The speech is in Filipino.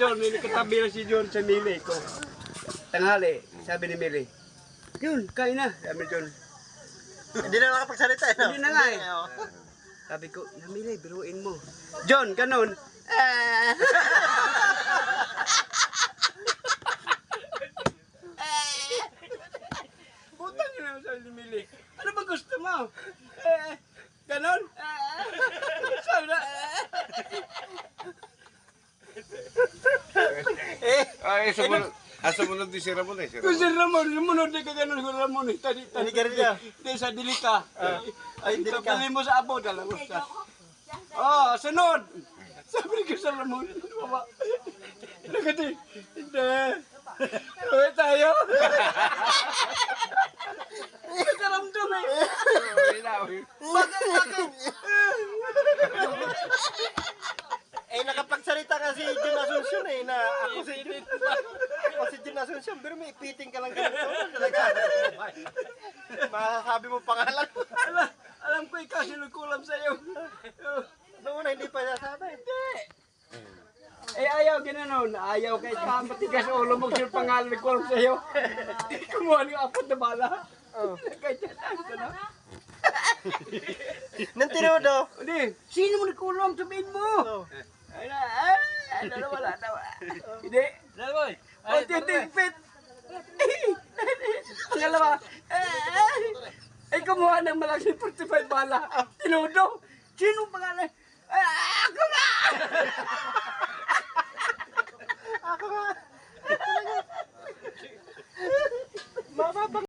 John, may katabi lang si John sa Mili ko. Tanghali, sabi ni Mili. Yun, kain na, sabi ni John. Hindi na nakapagsalita, no? Hindi na nga eh. Sabi ko, Mili, biruin mo. John, ganun. Butang yun ang sabi ni Mili. Ano ba gusto mo? Ganon? Sabi na, Ay, sumunod din si Ramon eh. kung si Ramon, sumunod na ka ganon si Ramon eh. Tadi, Hindi ka rin niya. Hindi, sa dilika. Ay, hindi ka. Kapili mo sa apo, dalawa sa. Oh, sunod! Sabi ko sa Ramon, baba. Nagati, hindi. Uwi tayo. Nakaramdam eh. Eh, nakapagsalita ka si Jun Asuncion eh, na ako si Jun Asuncion, pero may ipiting ka lang ganito. Talaga. Masasabi mo pangalan. Alam ko ikaw sinukulam sa'yo. Noong una, hindi pa nasabi. Eh ayaw ginanon, ayaw kahit matigas ulo mo siya pangalan ko alam sa'yo. Kumuha niyo apat na bala. Kahit yan na. Nang tinodo. Hindi, sino mo nagkulam sabihin mo? Ay na, wala. Hindi. Dalawa. O, titigpit. Pangalawa. Ay, kumuha ng malaking 45 bala. Tinudo. Sino pangalan? Ako na! Ako nga. Mababang